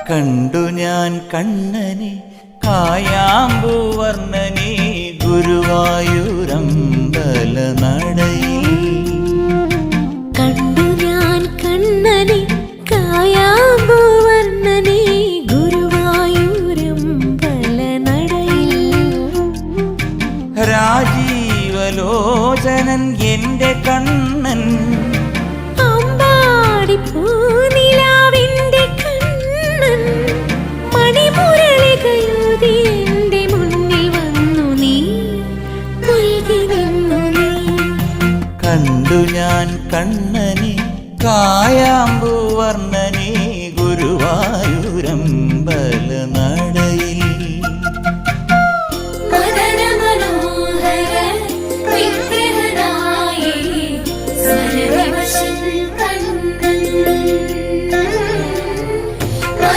കണ്ടു ഞാൻ കണ്ണനെ കായാമ്പൂവർണ്ണനെ ഗുരുവായൂരമ്പല നടയിൽ. കണ്ടു ഞാൻ കണ്ണനെ കായാമ്പൂവർണ്ണനെ ഗുരുവായൂരമ്പല നടയിൽ. രാജീവലോചനൻ എന്റെ കണ്ണൻ അമ്പാടിപ്പൂനിലാവിന്റെ കണ്ണൻ മണിമുരളികയൂതി എന്റെ മുന്നിൽ വന്നു നീ പുൽകി നിന്നു നീ. കണ്ടു ഞാൻ കണ്ണനെ കായാമ്പൂ